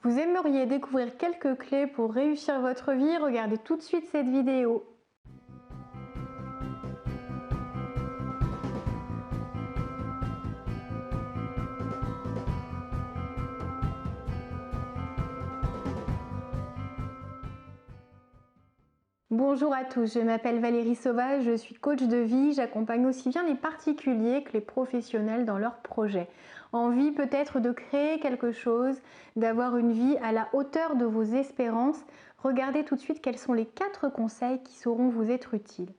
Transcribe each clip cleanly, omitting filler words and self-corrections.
Vous aimeriez découvrir quelques clés pour réussir votre vie? Regardez tout de suite cette vidéo. Bonjour à tous, je m'appelle Valérie Sauvage, je suis coach de vie, j'accompagne aussi bien les particuliers que les professionnels dans leurs projets. Envie peut-être de créer quelque chose, d'avoir une vie à la hauteur de vos espérances, regardez tout de suite quels sont les 4 conseils qui sauront vous être utiles.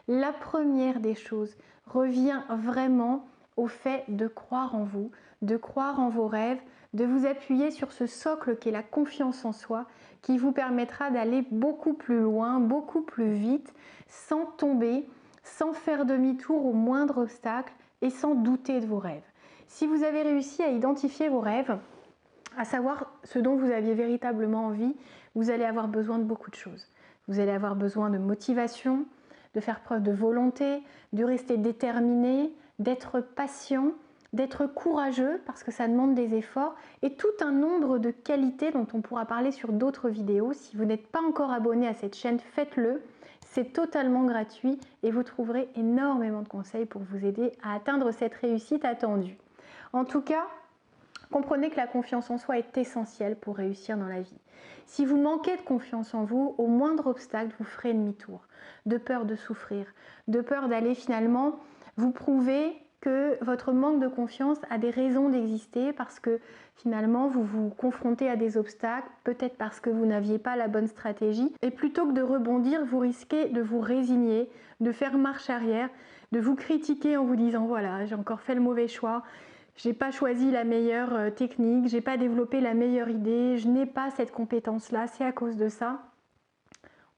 La première des choses revient vraiment au fait de croire en vous, de croire en vos rêves, de vous appuyer sur ce socle qui est la confiance en soi, qui vous permettra d'aller beaucoup plus loin, beaucoup plus vite, sans tomber, sans faire demi-tour au moindre obstacle et sans douter de vos rêves. Si vous avez réussi à identifier vos rêves, à savoir ce dont vous aviez véritablement envie, vous allez avoir besoin de beaucoup de choses. Vous allez avoir besoin de motivation, de faire preuve de volonté, de rester déterminé, d'être patient, d'être courageux parce que ça demande des efforts et tout un nombre de qualités dont on pourra parler sur d'autres vidéos. Si vous n'êtes pas encore abonné à cette chaîne, faites-le. C'est totalement gratuit et vous trouverez énormément de conseils pour vous aider à atteindre cette réussite attendue. En tout cas, comprenez que la confiance en soi est essentielle pour réussir dans la vie. Si vous manquez de confiance en vous, au moindre obstacle, vous ferez demi-tour, de peur de souffrir, de peur d'aller finalement vous prouver que votre manque de confiance a des raisons d'exister parce que finalement vous vous confrontez à des obstacles, peut-être parce que vous n'aviez pas la bonne stratégie. Et plutôt que de rebondir, vous risquez de vous résigner, de faire marche arrière, de vous critiquer en vous disant voilà, j'ai encore fait le mauvais choix. J'ai pas choisi la meilleure technique, j'ai pas développé la meilleure idée, je n'ai pas cette compétence-là, c'est à cause de ça.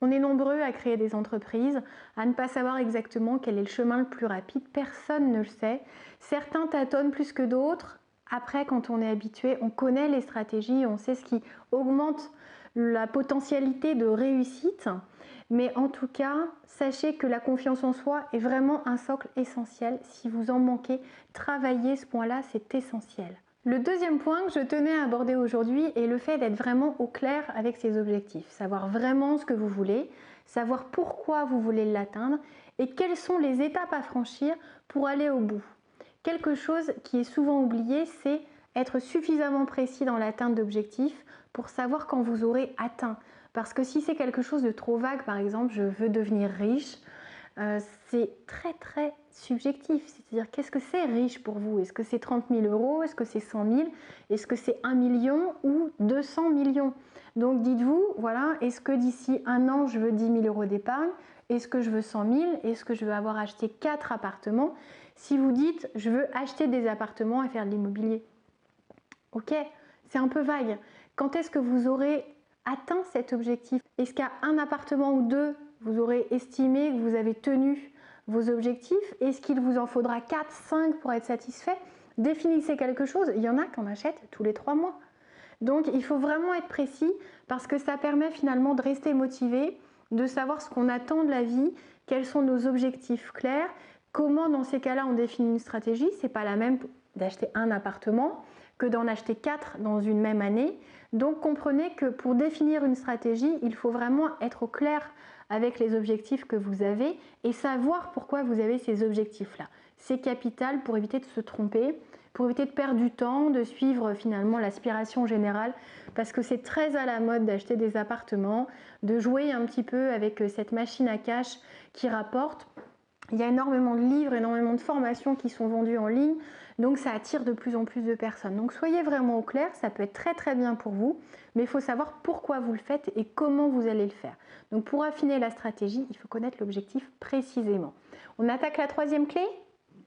On est nombreux à créer des entreprises, à ne pas savoir exactement quel est le chemin le plus rapide, personne ne le sait. Certains tâtonnent plus que d'autres. Après, quand on est habitué, on connaît les stratégies, on sait ce qui augmente la potentialité de réussite. Mais en tout cas, sachez que la confiance en soi est vraiment un socle essentiel. Si vous en manquez, travaillez ce point-là, c'est essentiel. Le deuxième point que je tenais à aborder aujourd'hui est le fait d'être vraiment au clair avec ses objectifs, savoir vraiment ce que vous voulez, savoir pourquoi vous voulez l'atteindre et quelles sont les étapes à franchir pour aller au bout. Quelque chose qui est souvent oublié, c'est être suffisamment précis dans l'atteinte d'objectifs pour savoir quand vous aurez atteint. Parce que si c'est quelque chose de trop vague, par exemple, je veux devenir riche, c'est très subjectif. C'est-à-dire, qu'est-ce que c'est riche pour vous? Est-ce que c'est 30 000 euros? Est-ce que c'est 100 000? Est-ce que c'est 1 million ou 200 millions? Donc dites-vous, voilà, est-ce que d'ici un an, je veux 10 000 euros d'épargne? Est-ce que je veux 100 000? Est-ce que je veux avoir acheté 4 appartements? Si vous dites, je veux acheter des appartements et faire de l'immobilier. Ok, c'est un peu vague. Quand est-ce que vous aurez atteint cet objectif? Est-ce qu'à un appartement ou deux, vous aurez estimé que vous avez tenu vos objectifs? Est-ce qu'il vous en faudra 4, 5 pour être satisfait? Définissez quelque chose. Il y en a qui en achètent tous les 3 mois. Donc il faut vraiment être précis parce que ça permet finalement de rester motivé, de savoir ce qu'on attend de la vie, quels sont nos objectifs clairs, comment dans ces cas-là on définit une stratégie. C'est pas la même d'acheter un appartement que d'en acheter 4 dans une même année. Donc comprenez que pour définir une stratégie, il faut vraiment être au clair avec les objectifs que vous avez et savoir pourquoi vous avez ces objectifs-là. C'est capital pour éviter de se tromper, pour éviter de perdre du temps, de suivre finalement l'aspiration générale, parce que c'est très à la mode d'acheter des appartements, de jouer un petit peu avec cette machine à cash qui rapporte. Il y a énormément de livres, énormément de formations qui sont vendues en ligne, donc ça attire de plus en plus de personnes. Donc soyez vraiment au clair, ça peut être très bien pour vous, mais il faut savoir pourquoi vous le faites et comment vous allez le faire. Donc pour affiner la stratégie, il faut connaître l'objectif précisément. On attaque la troisième clé.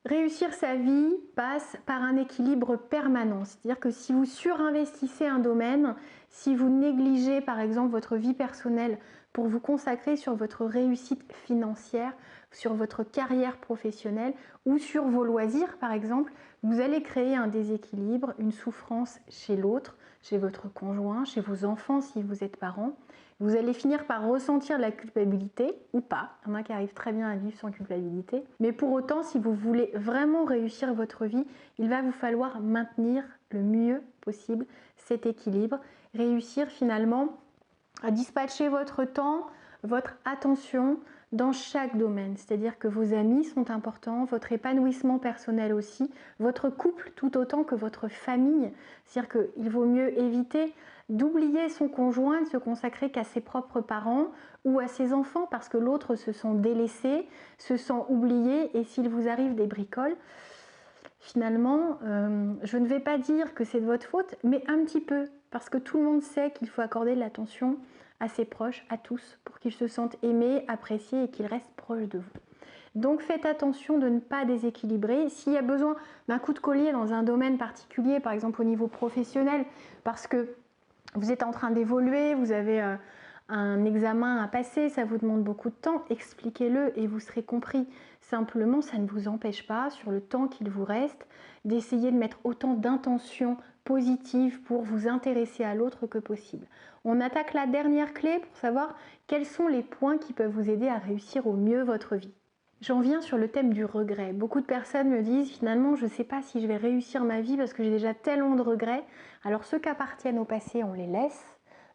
Réussir sa vie passe par un équilibre permanent, c'est-à-dire que si vous surinvestissez un domaine, si vous négligez par exemple votre vie personnelle pour vous consacrer sur votre réussite financière, sur votre carrière professionnelle ou sur vos loisirs par exemple, vous allez créer un déséquilibre, une souffrance chez l'autre, chez votre conjoint, chez vos enfants si vous êtes parent. Vous allez finir par ressentir la culpabilité ou pas. Il y en a qui arrivent très bien à vivre sans culpabilité. Mais pour autant, si vous voulez vraiment réussir votre vie, il va vous falloir maintenir le mieux possible cet équilibre réussir finalement à dispatcher votre temps, votre attention dans chaque domaine. C'est-à-dire que vos amis sont importants, votre épanouissement personnel aussi, votre couple tout autant que votre famille. C'est-à-dire qu'il vaut mieux éviter d'oublier son conjoint, de se consacrer qu'à ses propres parents ou à ses enfants parce que l'autre se sent délaissé, se sent oublié et s'il vous arrive des bricoles, finalement, je ne vais pas dire que c'est de votre faute, mais un petit peu, parce que tout le monde sait qu'il faut accorder de l'attention à ses proches, à tous, pour qu'ils se sentent aimés, appréciés et qu'ils restent proches de vous. Donc faites attention de ne pas déséquilibrer. S'il y a besoin d'un coup de collier dans un domaine particulier, par exemple au niveau professionnel, parce que vous êtes en train d'évoluer, vous avez un examen à passer, ça vous demande beaucoup de temps, expliquez-le et vous serez compris. Simplement, ça ne vous empêche pas, sur le temps qu'il vous reste, d'essayer de mettre autant d'intentions positives pour vous intéresser à l'autre que possible. On attaque la dernière clé pour savoir quels sont les points qui peuvent vous aider à réussir au mieux votre vie. J'en viens sur le thème du regret. Beaucoup de personnes me disent finalement je ne sais pas si je vais réussir ma vie parce que j'ai déjà tellement de regrets. Alors ceux qui appartiennent au passé, on les laisse.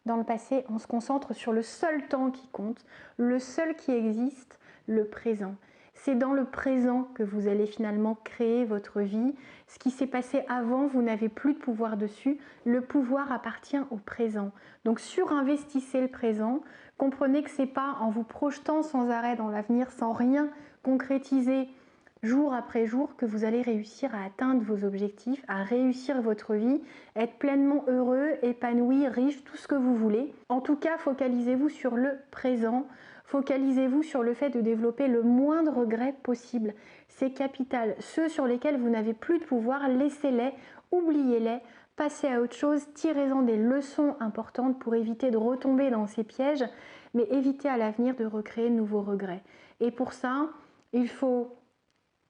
Dans le passé, on se concentre sur le seul temps qui compte, le seul qui existe, le présent. C'est dans le présent que vous allez finalement créer votre vie. Ce qui s'est passé avant, vous n'avez plus de pouvoir dessus. Le pouvoir appartient au présent. Donc surinvestissez le présent. Comprenez que ce n'est pas en vous projetant sans arrêt dans l'avenir, sans rien concrétiser jour après jour, que vous allez réussir à atteindre vos objectifs, à réussir votre vie, être pleinement heureux, épanoui, riche, tout ce que vous voulez. En tout cas, focalisez-vous sur le présent. Focalisez-vous sur le fait de développer le moins de regrets possible. C'est capital. Ceux sur lesquels vous n'avez plus de pouvoir, laissez-les, oubliez-les, passez à autre chose, tirez-en des leçons importantes pour éviter de retomber dans ces pièges, mais évitez à l'avenir de recréer de nouveaux regrets. Et pour ça, il faut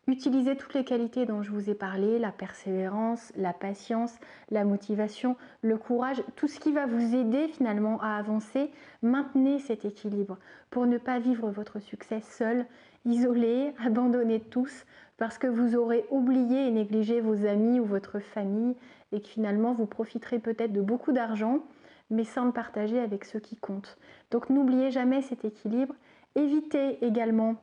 utiliser toutes les qualités dont je vous ai parlé, la persévérance, la patience, la motivation, le courage, tout ce qui va vous aider finalement à avancer. Maintenez cet équilibre pour ne pas vivre votre succès seul, isolé, abandonné de tous, parce que vous aurez oublié et négligé vos amis ou votre famille et que finalement vous profiterez peut-être de beaucoup d'argent, mais sans le partager avec ceux qui comptent. Donc n'oubliez jamais cet équilibre. Évitez également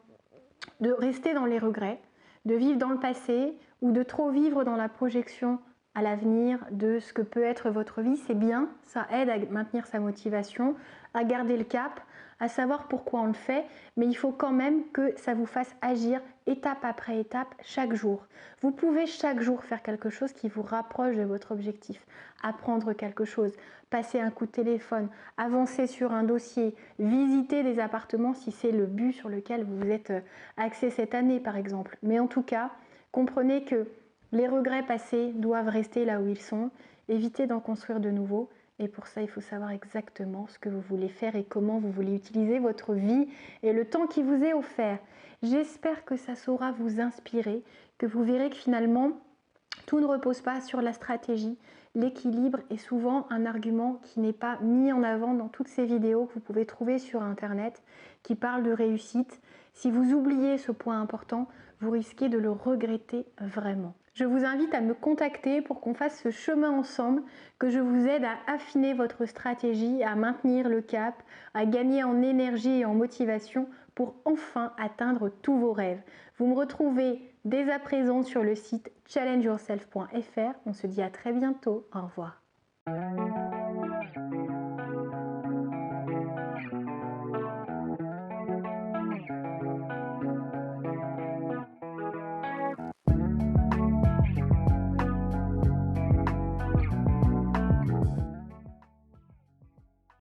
de rester dans les regrets, de vivre dans le passé ou de trop vivre dans la projection à l'avenir de ce que peut être votre vie. C'est bien, ça aide à maintenir sa motivation, à garder le cap, à savoir pourquoi on le fait, mais il faut quand même que ça vous fasse agir étape après étape chaque jour. Vous pouvez chaque jour faire quelque chose qui vous rapproche de votre objectif, apprendre quelque chose, passer un coup de téléphone, avancer sur un dossier, visiter des appartements si c'est le but sur lequel vous vous êtes axé cette année par exemple. Mais en tout cas, comprenez que les regrets passés doivent rester là où ils sont, évitez d'en construire de nouveaux. Et pour ça, il faut savoir exactement ce que vous voulez faire et comment vous voulez utiliser votre vie et le temps qui vous est offert. J'espère que ça saura vous inspirer, que vous verrez que finalement, tout ne repose pas sur la stratégie. L'équilibre est souvent un argument qui n'est pas mis en avant dans toutes ces vidéos que vous pouvez trouver sur Internet qui parlent de réussite. Si vous oubliez ce point important, vous risquez de le regretter vraiment. Je vous invite à me contacter pour qu'on fasse ce chemin ensemble, que je vous aide à affiner votre stratégie, à maintenir le cap, à gagner en énergie et en motivation pour enfin atteindre tous vos rêves. Vous me retrouvez dès à présent sur le site challengeyourself.fr. On se dit à très bientôt. Au revoir.